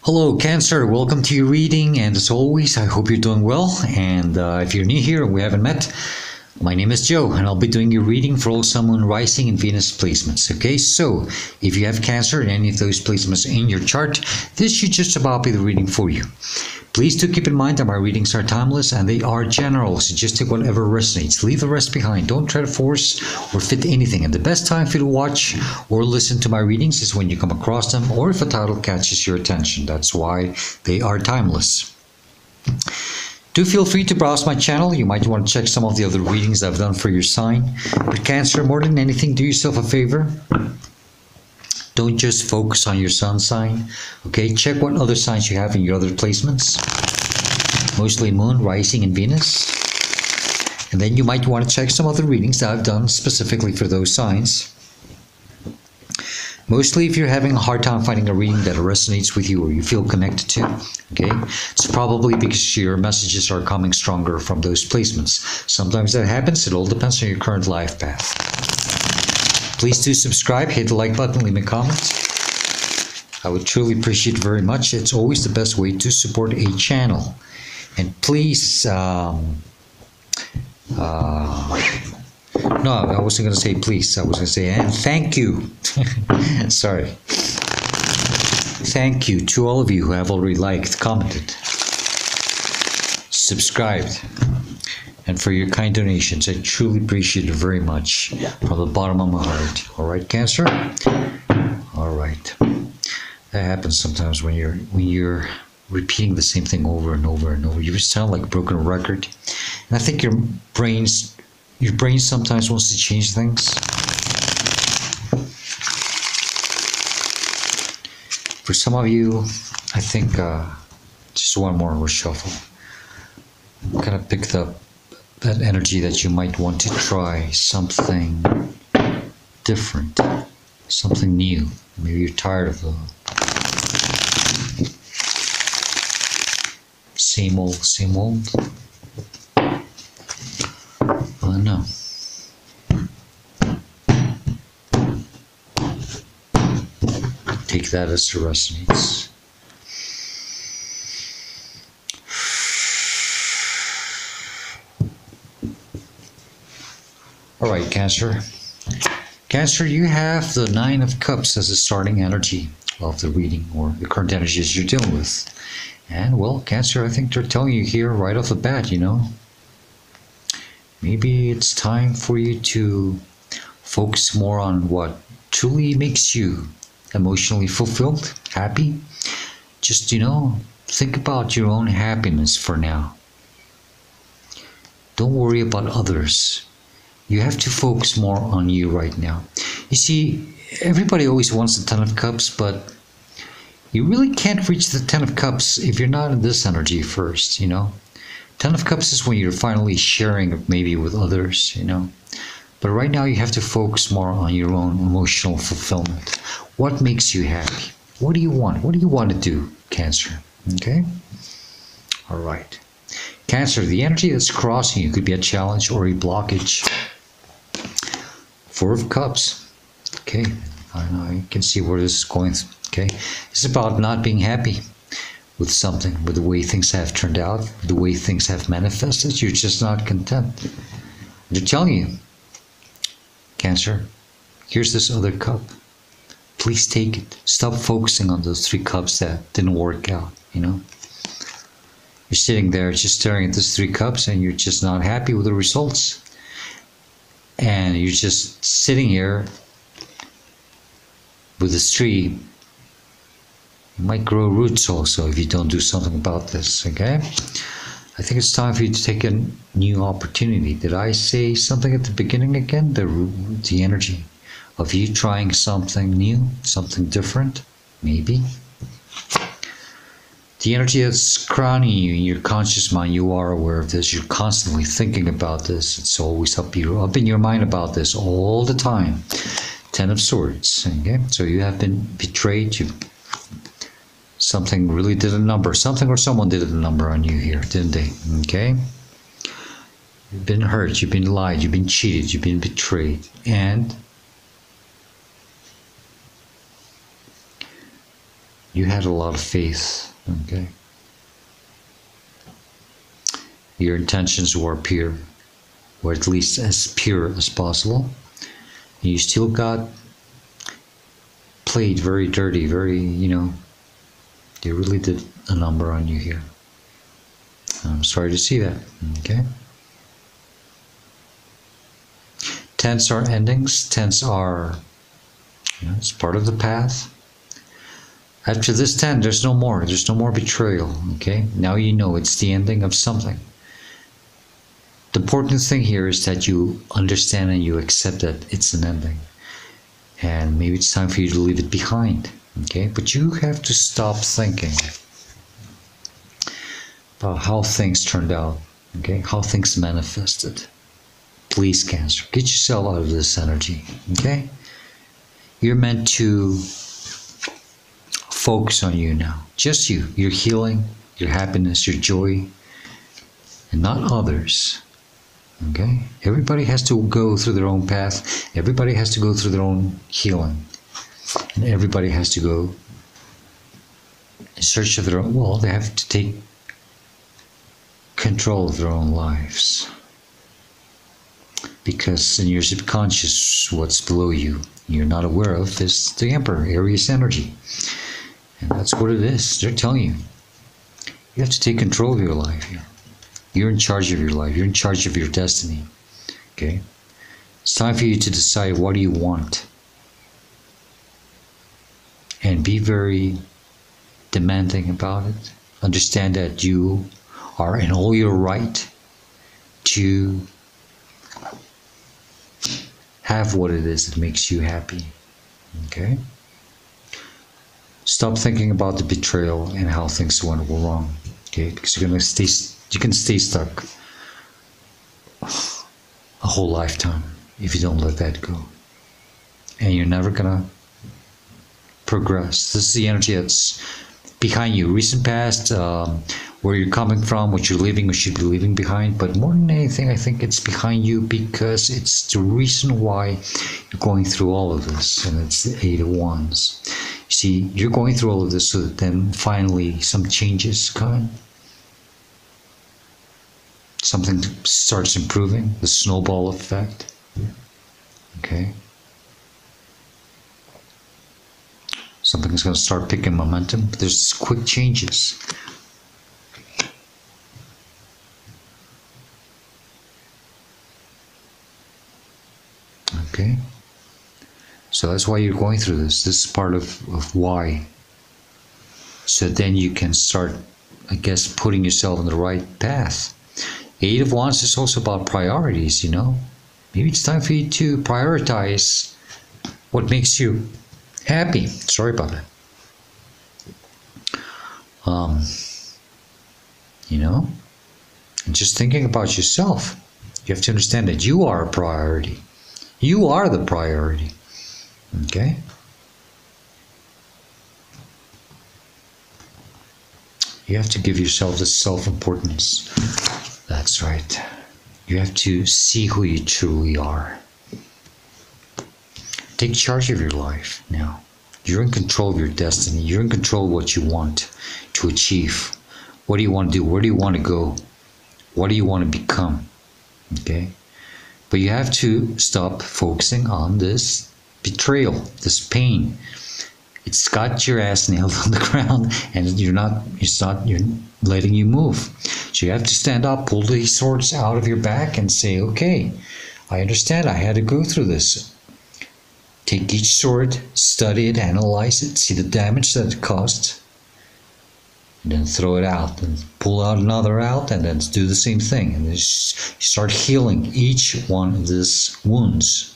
Hello, Cancer. Welcome to your reading. And as always, I hope you're doing well. And if you're new here and we haven't met, my name is Joe, and I'll be doing your reading for all Sun, Moon, Rising, and Venus placements. Okay, so if you have Cancer in any of those placements in your chart, this should just about be the reading for you. Please do keep in mind that my readings are timeless and they are general, so just take whatever resonates. Leave the rest behind. Don't try to force or fit anything. And the best time for you to watch or listen to my readings is when you come across them or if a title catches your attention. That's why they are timeless. Do feel free to browse my channel. You might want to check some of the other readings I've done for your sign. But Cancer, more than anything, do yourself a favor. Don't just focus on your sun sign. Okay, check what other signs you have in your other placements. Mostly Moon, Rising, and Venus. And then you might want to check some other readings that I've done specifically for those signs. Mostly if you're having a hard time finding a reading that resonates with you or you feel connected to, okay? It's probably because your messages are coming stronger from those placements. Sometimes that happens. It all depends on your current life path. Please do subscribe, hit the like button, leave me a comment. I would truly appreciate it very much. It's always the best way to support a channel. And please, no, I wasn't going to say please. I was going to say, and thank you. Sorry. Thank you to all of you who have already liked, commented, subscribed, and for your kind donations. I truly appreciate it very much from the bottom of my heart. All right, Cancer? All right. That happens sometimes when you're repeating the same thing over and over and over. You just sound like a broken record. And I think your brain sometimes wants to change things. For some of you, I think just one more reshuffle kind of picked up that energy that you might want to try something different, something new. Maybe you're tired of the same old, same old. Oh no. Take that as it resonates. All right, Cancer. Cancer, you have the Nine of Cups as a starting energy of the reading or the current energies you're dealing with. And well, Cancer, I think they're telling you here right off the bat, you know, maybe it's time for you to focus more on what truly makes you emotionally fulfilled, happy. Just, you know, think about your own happiness for now. Don't worry about others. You have to focus more on you right now. You see, everybody always wants the Ten of Cups, but you really can't reach the Ten of Cups if you're not in this energy first, you know. Ten of Cups is when you're finally sharing maybe with others, you know. But right now you have to focus more on your own emotional fulfillment. What makes you happy? What do you want? What do you want to do, Cancer? Okay? All right. Cancer, the energy that's crossing you could be a challenge or a blockage. Four of Cups. Okay, I know you can see where this is going. Okay, it's about not being happy with something, with the way things have turned out, with the way things have manifested. You're just not content. They're telling you, Cancer, here's this other cup. Please take it. Stop focusing on those three cups that didn't work out, you know. You're sitting there just staring at those three cups and you're just not happy with the results. And you're just sitting here with this tree. You might grow roots also if you don't do something about this, okay? I think it's time for you to take a new opportunity. Did I say something at the beginning again? The energy of you trying something new, something different, maybe. The energy that's crowning you in your conscious mind, you are aware of this. You're constantly thinking about this. It's always up in your mind about this all the time. Ten of Swords. Okay, so you have been betrayed. Something really did a number. Something or someone did a number on you here, didn't they? Okay. You've been hurt. You've been lied. You've been cheated. You've been betrayed. And You had a lot of faith, okay? Your intentions were pure, or at least as pure as possible. And you still got played very dirty, very, they really did a number on you here. I'm sorry to see that, okay? Tens are endings. Tens are, it's part of the path. After this 10, there's no more. There's no more betrayal, okay? Now you know it's the ending of something. The important thing here is that you understand and you accept that it's an ending. And maybe it's time for you to leave it behind, okay? But you have to stop thinking about how things turned out, okay? How things manifested. Please, Cancer, get yourself out of this energy, okay? You're meant to focus on you now. Just you. Your healing, your happiness, your joy, and not others. Okay? Everybody has to go through their own path. Everybody has to go through their own healing. And everybody has to go in search of their own, well, they have to take control of their own lives. Because in your subconscious, what's below you, you're not aware of, is the Emperor, Aries energy. And that's what it is. They're telling you. You have to take control of your life here. You're in charge of your life. You're in charge of your destiny. Okay? It's time for you to decide what do you want. And be very demanding about it. Understand that you are in all your right to have what it is that makes you happy. Okay? Stop thinking about the betrayal and how things went wrong. Okay? Because you can stay stuck a whole lifetime if you don't let that go. And you're never gonna progress. This is the energy that's behind you. Recent past, where you're coming from, what you're leaving or should be leaving behind. But more than anything, I think it's behind you because it's the reason why you're going through all of this. And it's the Eight of Wands. You see, you're going through all of this so that then finally some changes come. Something starts improving, the snowball effect. Okay? Something's going to start picking momentum. But there's quick changes. Okay? So that's why you're going through this. This is part of why. So then you can start, I guess, putting yourself on the right path. Eight of Wands is also about priorities, you know. Maybe it's time for you to prioritize what makes you happy. Sorry about that. You know, and just thinking about yourself. You have to understand that you are a priority. You are the priority. Okay? You have to give yourself this self-importance. That's right. You have to see who you truly are. Take charge of your life now. You're in control of your destiny. You're in control of what you want to achieve. What do you want to do? Where do you want to go? What do you want to become? Okay? But you have to stop focusing on this betrayal, this pain. It's got your ass nailed on the ground and you're letting you move. So you have to stand up, pull these swords out of your back and say, okay, I understand, I had to go through this. Take each sword, study it, analyze it, see the damage that it caused, and then throw it out, and pull out another out, and then do the same thing. And then you start healing each one of these wounds.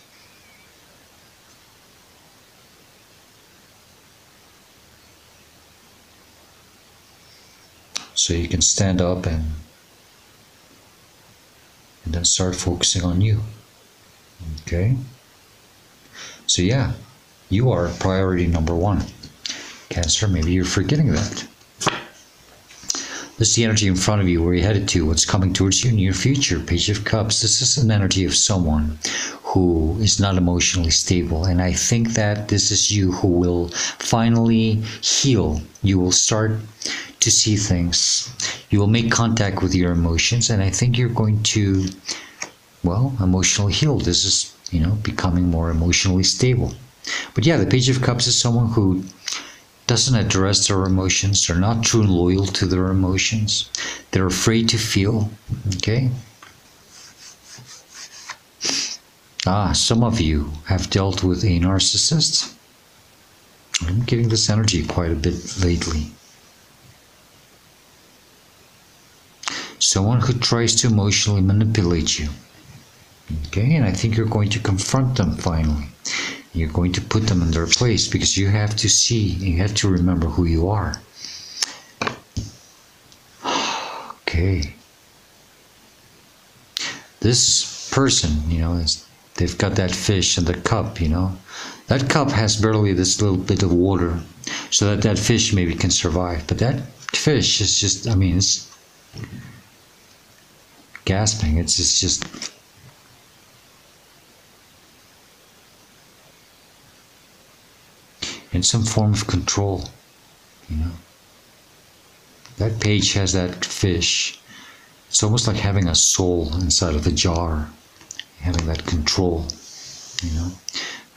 So you can stand up and then start focusing on you. Okay? So yeah, you are priority number one. Cancer, maybe you're forgetting that. This is the energy in front of you, where you're headed to, what's coming towards you in your future. Page of Cups. This is an energy of someone who is not emotionally stable. And I think that this is you who will finally heal. You will start to see things. You will make contact with your emotions, and I think you're going to, well, emotionally heal. This is, becoming more emotionally stable. But yeah, the Page of Cups is someone who doesn't address their emotions. They're not true and loyal to their emotions. They're afraid to feel. Okay? Some of you have dealt with a narcissist. I'm getting this energy quite a bit lately. Someone who tries to emotionally manipulate you. Okay, and I think you're going to confront them finally. You're going to put them in their place, because you have to see, you have to remember who you are. Okay. This person, they've got that fish in the cup, That cup has barely this little bit of water, so that fish maybe can survive. But that fish is just, it's gasping. It's just in some form of control, That page has that fish. It's almost like having a soul inside of the jar, having that control,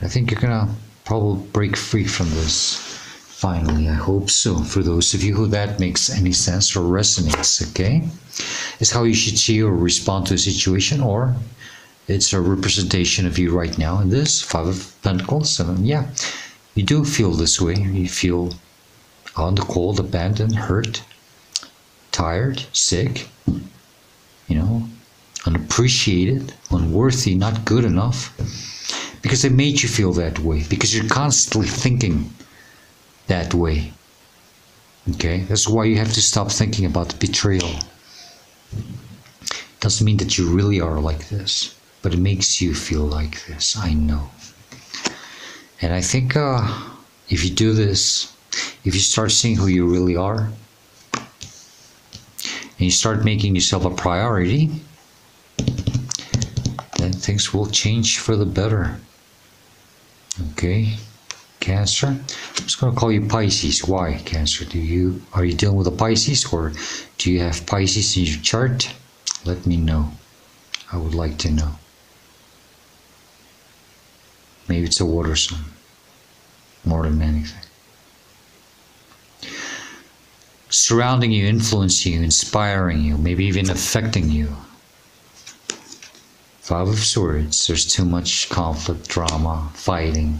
I think you're gonna probably break free from this finally. I hope so. For those of you who that makes any sense or resonates, okay? It's how you should see or respond to a situation, or it's a representation of you right now in this Five of Pentacles. And yeah, you do feel this way. You feel out in the cold, abandoned, hurt, tired, sick, unappreciated, unworthy, not good enough, because they made you feel that way, because you're constantly thinking that way. Okay, that's why you have to stop thinking about the betrayal. Doesn't mean that you really are like this, but it makes you feel like this. I know. And I think if you do this, if you start seeing who you really are, and you start making yourself a priority, then things will change for the better. Okay, Cancer. I'm just going to call you Pisces. Why, Cancer? Are you dealing with a Pisces, or do you have Pisces in your chart? Let me know. I would like to know. Maybe it's a water sign, more than anything. Surrounding you, influencing you, inspiring you, maybe even affecting you. Five of Swords. There's too much conflict, drama, fighting,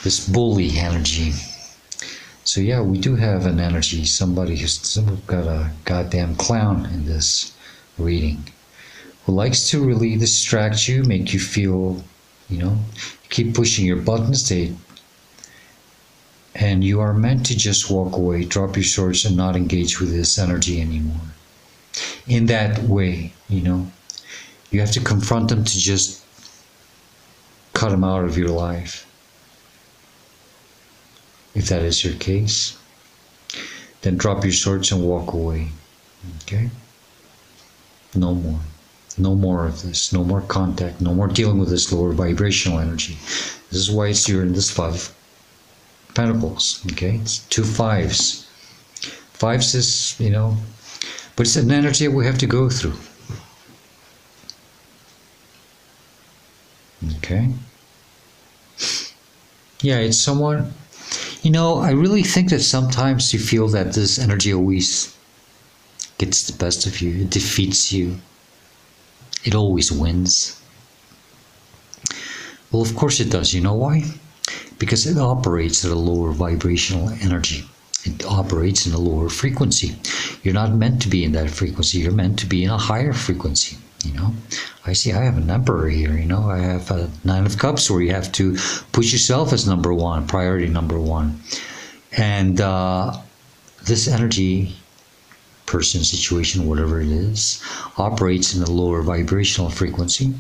this bully energy. So yeah, we do have an energy. Somebody's got a goddamn clown in this reading, who likes to really distract you, make you feel, keep pushing your buttons. And you are meant to just walk away, drop your swords, and not engage with this energy anymore. In that way, you have to confront them to just cut them out of your life. If that is your case, then drop your swords and walk away. Okay? No more. No more of this. No more contact. No more dealing with this lower vibrational energy. This is why you're in this Five of Pentacles. Okay? It's 2 5s. Fives is, but it's an energy that we have to go through. Okay? Yeah, it's someone, I really think that sometimes you feel that this energy always gets the best of you. It defeats you. It always wins. Well, of course it does. You know why? Because it operates at a lower vibrational energy. It operates in a lower frequency. You're not meant to be in that frequency. You're meant to be in a higher frequency. I see I have an Emperor here. I have a 9 of Cups, where you have to put yourself as number one, priority number one. And this energy, person, situation, whatever it is, operates in a lower vibrational frequency.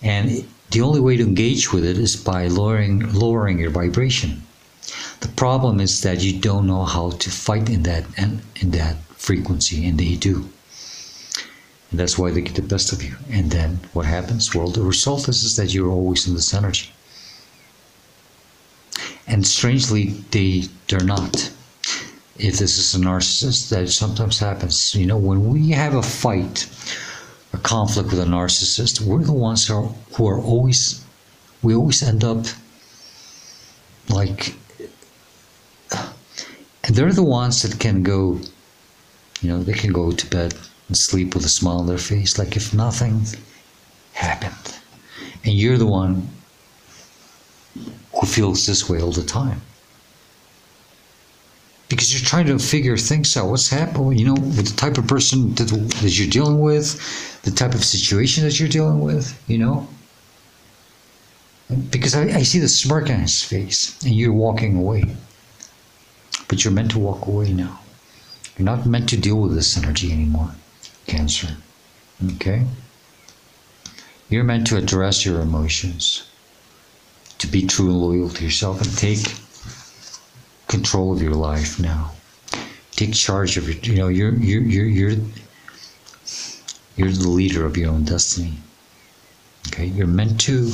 And the only way to engage with it is by lowering your vibration. The problem is that you don't know how to fight in that frequency, and they do. And that's why they get the best of you. And then what happens? Well, the result is that you're always in this energy. And strangely, they're not. If this is a narcissist, that sometimes happens. You know, when we have a fight, a conflict with a narcissist, we're the ones who are always, we always end up like, and they're the ones that can go, you know, they can go to bed and sleep with a smile on their face, like if nothing happened. And you're the one who feels this way all the time. Because you're trying to figure things out. What's happening, you know, with the type of person that you're dealing with, the type of situation that you're dealing with, you know. Because I see the smirk on his face, and you're walking away. But you're meant to walk away now. You're not meant to deal with this energy anymore, Cancer. Okay? You're meant to address your emotions, to be true and loyal to yourself, and take control of your life now. Take charge of it. You know, you're the leader of your own destiny. Okay, you're meant to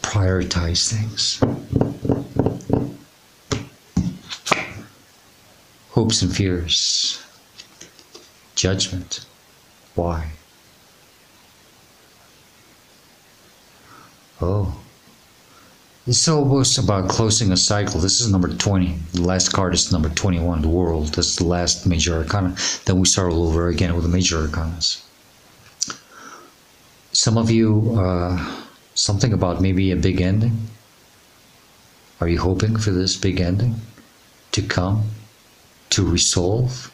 prioritize things. Hopes and fears. Judgment. Why? Oh. It's almost about closing a cycle. This is number 20. The last card is number 21, the World. That's the last major arcana. Then we start all over again with the major arcanas. Some of you, something about maybe a big ending. Are you hoping for this big ending to come, to resolve?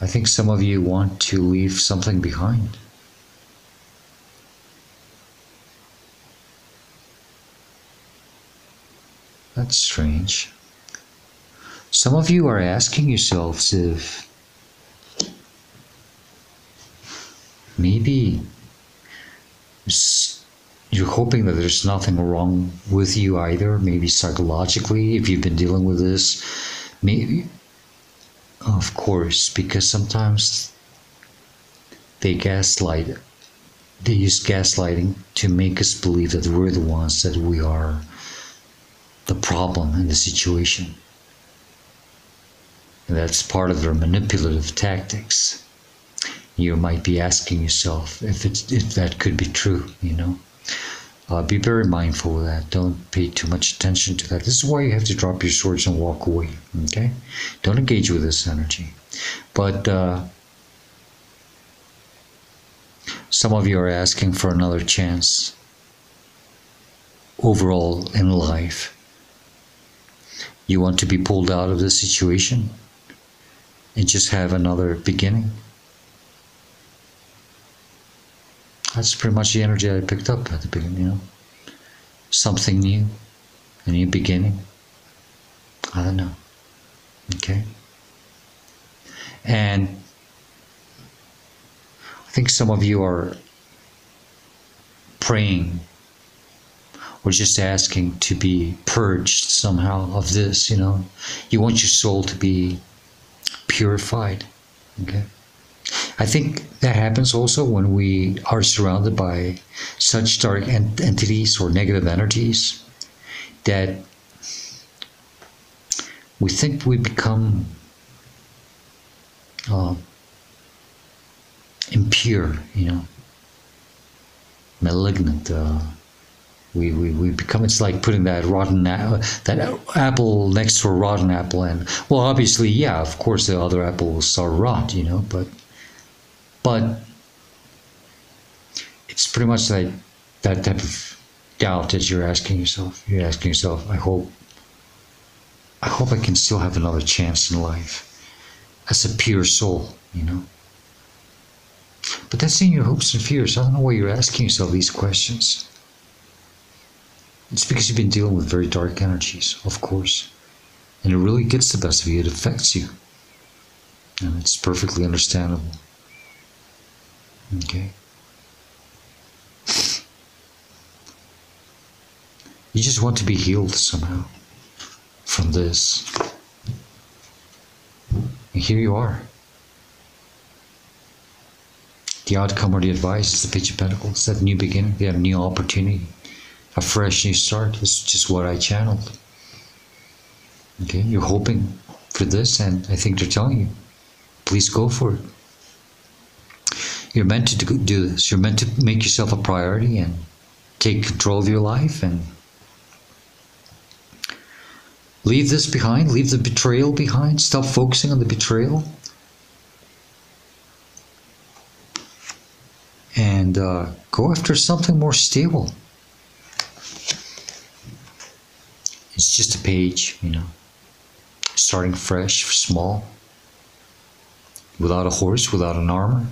I think some of you want to leave something behind. That's strange. Some of you are asking yourselves if maybe you're hoping that there's nothing wrong with you either, maybe psychologically, if you've been dealing with this, maybe. Of course, because sometimes they gaslight. They use gaslighting to make us believe that we're the ones, that we are the problem in the situation. And that's part of their manipulative tactics. You might be asking yourself if that could be true, you know. Be very mindful of that. Don't pay too much attention to that. This is why you have to drop your swords and walk away, okay? Don't engage with this energy. But some of you are asking for another chance overall in life. You want to be pulled out of this situation and just have another beginning. That's pretty much the energy I picked up at the beginning, you know. Something new, a new beginning. I don't know. Okay. And I think some of you are praying or just asking to be purged somehow of this, you know. You want your soul to be purified. Okay. I think that happens also when we are surrounded by such dark entities or negative energies that we think we become impure, you know, malignant. We become, it's like putting that that apple next to a rotten apple, and well, obviously, yeah, of course, the other apple will start rot, you know, but it's pretty much like that type of doubt that you're asking yourself. You're asking yourself, I hope I can still have another chance in life as a pure soul, you know. But that's in your hopes and fears. I don't know why you're asking yourself these questions. It's because you've been dealing with very dark energies, of course. And it really gets the best of you. It affects you. And it's perfectly understandable. Okay. You just want to be healed somehow from this. And here you are. The outcome or the advice is the Page of Pentacles. That new beginning, that new opportunity, a fresh new start. This is just what I channeled. Okay, you're hoping for this, and I think they're telling you, please go for it. You're meant to do this. You're meant to make yourself a priority and take control of your life and leave this behind. Leave the betrayal behind. Stop focusing on the betrayal. And go after something more stable. It's just a page, you know. Starting fresh, small. Without a horse, without an armor.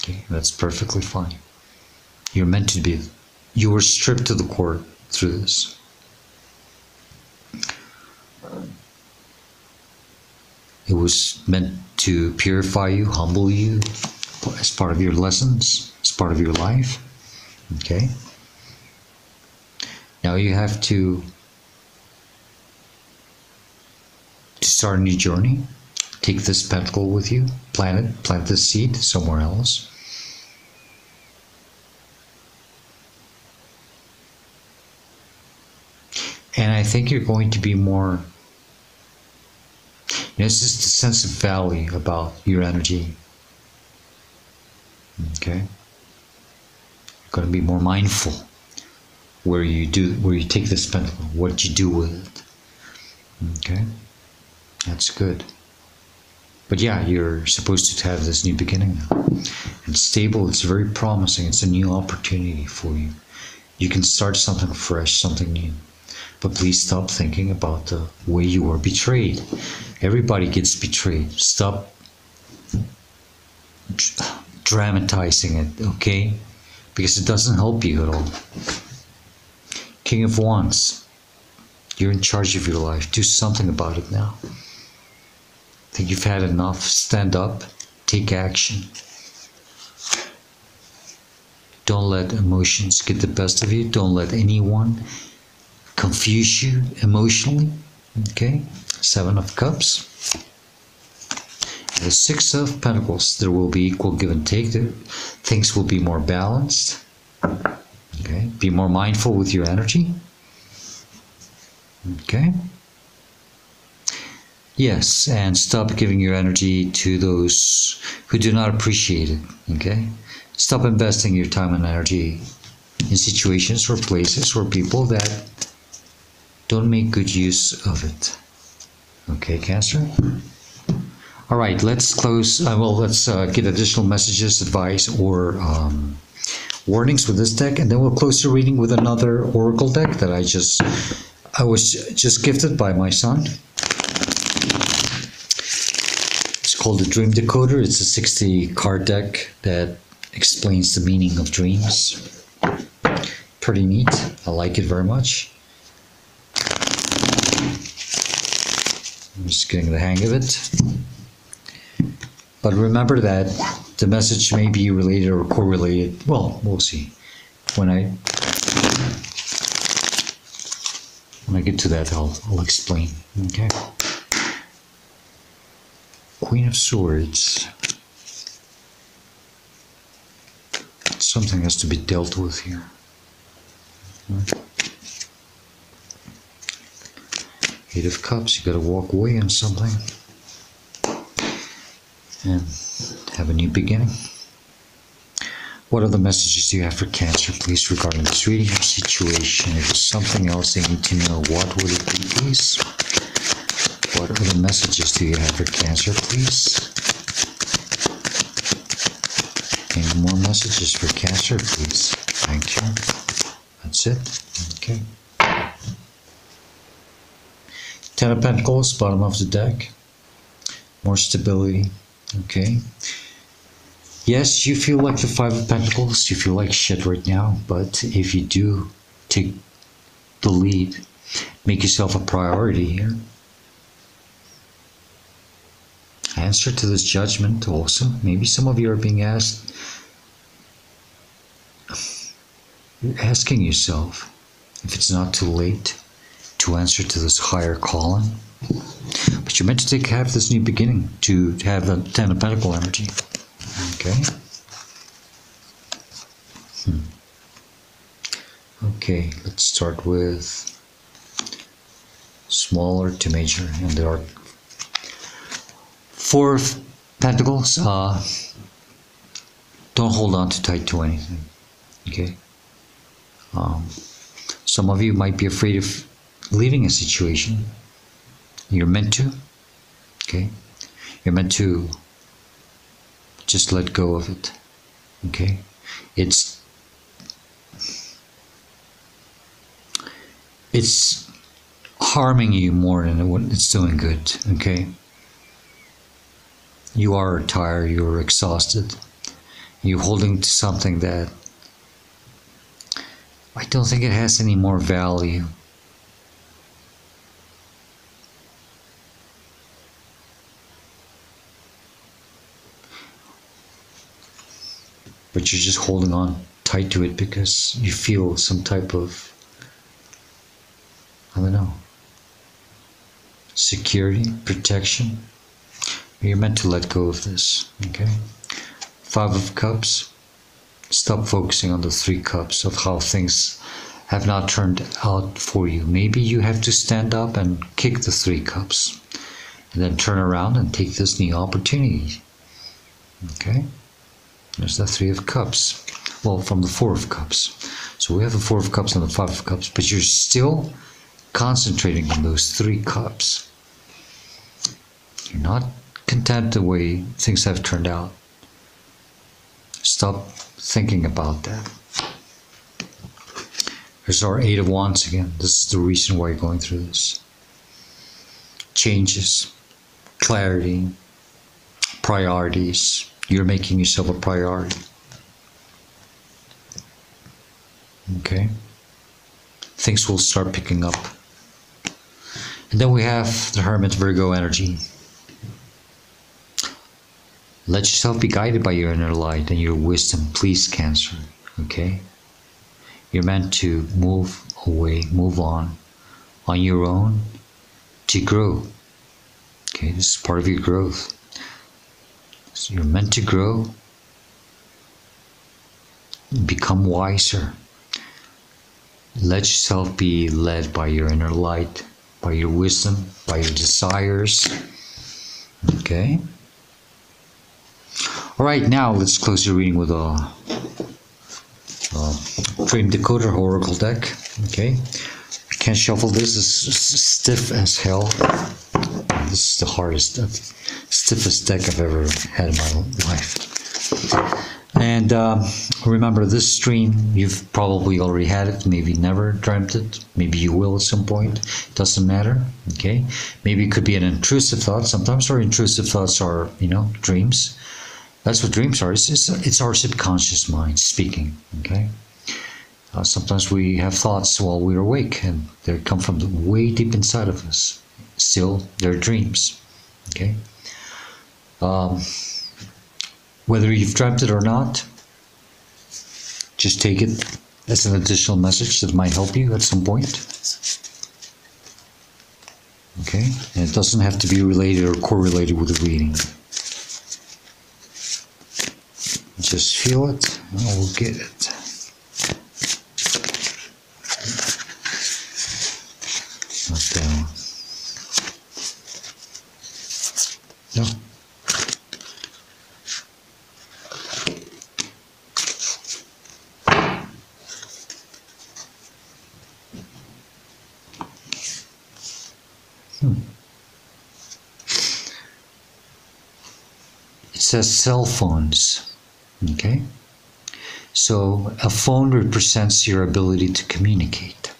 Okay, that's perfectly fine. You're meant to be. You were stripped to the core through this. It was meant to purify you, humble you, as part of your lessons, as part of your life. Okay? Now you have to start a new journey. Take this pentacle with you, plant this seed somewhere else. And I think you're going to be more, it's just a sense of value about your energy. Okay? You're going to be more mindful where you take this pentacle, what you do with it. Okay? That's good. But yeah, you're supposed to have this new beginning now. And stable, it's very promising. It's a new opportunity for you. You can start something fresh, something new. But please stop thinking about the way you were betrayed. Everybody gets betrayed. Stop dramatizing it, okay? Because it doesn't help you at all. King of Wands, you're in charge of your life. Do something about it now. I think you've had enough. Stand up. Take action. Don't let emotions get the best of you. Don't let anyone confuse you emotionally. Okay? Seven of Cups. The Six of Pentacles. There will be equal give and take. Things will be more balanced. Okay? Be more mindful with your energy. Okay? Yes, and stop giving your energy to those who do not appreciate it. Okay? Stop investing your time and energy in situations or places or people that don't make good use of it. Okay, Cancer? All right, let's close. Let's get additional messages, advice, or warnings with this deck, and then we'll close the reading with another oracle deck that I was just gifted by my son. It's called the Dream Decoder. It's a 60 card deck that explains the meaning of dreams. Pretty neat. I like it very much. I'm just getting the hang of it. But remember that the message may be related or correlated. Well, we'll see. When I get to that, I'll explain. Okay. Queen of Swords. Something has to be dealt with here. Eight of Cups. You got to walk away on something and have a new beginning. What other messages do you have for Cancer, please, regarding this reading or situation? If there's something else they need to know, what would it be, please? What other messages do you have for Cancer, please? Any more messages for Cancer, please? Thank you. That's it. Okay. Ten of Pentacles, bottom of the deck. More stability. Okay. Yes, you feel like the Five of Pentacles. You feel like shit right now. But if you do take the lead, make yourself a priority here. Answer to this judgment also. Maybe some of you are being asked. You're asking yourself, if it's not too late to answer to this higher calling. But you're meant to have this new beginning, to have the Ten of Pentacles energy. Okay? Okay, let's start with smaller to major. And there are 4 of Pentacles. Don't hold on too tight to anything. Okay? Some of you might be afraid of leaving a situation. You're meant to. Okay? You're meant to just let go of it. Okay? It's harming you more than it's doing good. Okay? You are tired, you're exhausted. You're holding to something that I don't think it has any more value. But you're just holding on tight to it because you feel some type of, I don't know, security, protection. You're meant to let go of this, okay? 5 of Cups. Stop focusing on the 3 cups of how things have not turned out for you. Maybe you have to stand up and kick the 3 cups and then turn around and take this new opportunity. Okay? There's the 3 of Cups. Well, from the 4 of Cups. So we have the 4 of Cups and the 5 of Cups, but you're still concentrating on those 3 cups. You're not content the way things have turned out. Stop thinking about that. There's our 8 of Wands again. This is the reason why you're going through this. Changes, clarity, priorities. You're making yourself a priority. Okay? Things will start picking up. And then we have the Hermit, Virgo energy. Let yourself be guided by your inner light and your wisdom, please, Cancer. Okay? You're meant to move away, move on your own to grow. Okay, this is part of your growth. So you're meant to grow, become wiser. Let yourself be led by your inner light, by your wisdom, by your desires. Okay? All right, now let's close your reading with a Dream Decoder Oracle deck. Okay, I can't shuffle this. It's stiff as hell. This is the hardest, stiffest deck I've ever had in my life. And remember, this dream, you've probably already had it. Maybe never dreamt it. Maybe you will at some point. It doesn't matter. Okay, maybe it could be an intrusive thought. Sometimes our intrusive thoughts are, dreams. That's what dreams are. It's our subconscious mind speaking. Okay. Sometimes we have thoughts while we're awake, and they come from way deep inside of us. Still, they're dreams. Okay. Whether you've dreamt it or not, just take it as an additional message that might help you at some point. Okay, and it doesn't have to be related or correlated with the reading. Just feel it, and we'll get it. Not that one. No. It says cell phones. Okay, so a phone represents your ability to communicate.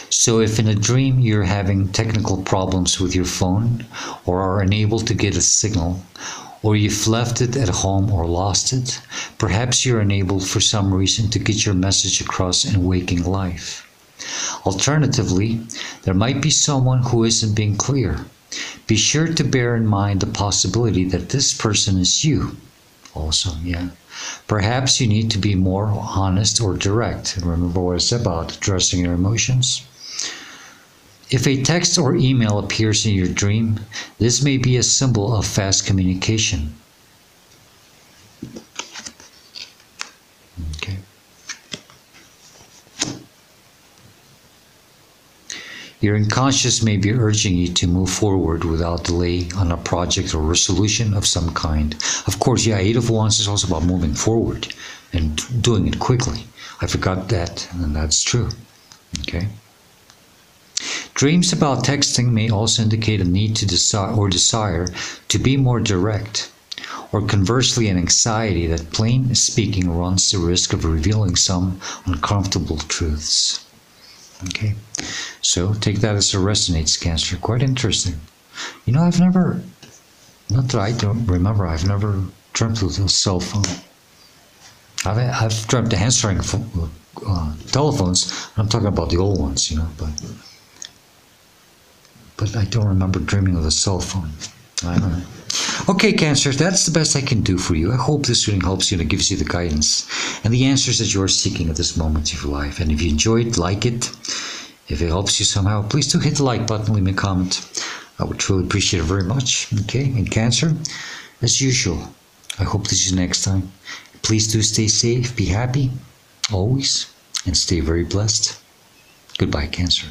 So if in a dream you're having technical problems with your phone or are unable to get a signal, or you've left it at home or lost it, perhaps you're unable for some reason to get your message across in waking life. Alternatively, there might be someone who isn't being clear. Be sure to bear in mind the possibility that this person is you. Also, yeah. Perhaps you need to be more honest or direct. Remember what I said about addressing your emotions? If a text or email appears in your dream, this may be a symbol of fast communication. Okay. Your unconscious may be urging you to move forward without delay on a project or resolution of some kind. Of course, yeah, Eight of Wands is also about moving forward and doing it quickly. I forgot that, and that's true. Okay. Dreams about texting may also indicate a need to desire to be more direct, or conversely an anxiety that plain speaking runs the risk of revealing some uncomfortable truths. Okay, so take that as it resonates, Cancer. Quite interesting. You know, I've never, not that I don't remember, I've never dreamt with a cell phone. I've dreamt answering telephones. I'm talking about the old ones, you know, but I don't remember dreaming of a cell phone. I don't know. Okay, Cancer, that's the best I can do for you. I hope this reading helps you and it gives you the guidance and the answers that you are seeking at this moment of your life. And if you enjoyed, like it. If it helps you somehow, please do hit the like button, leave me a comment. I would truly appreciate it very much. Okay, and Cancer, as usual, I hope to see you next time. Please do stay safe, be happy, always, and stay very blessed. Goodbye, Cancer.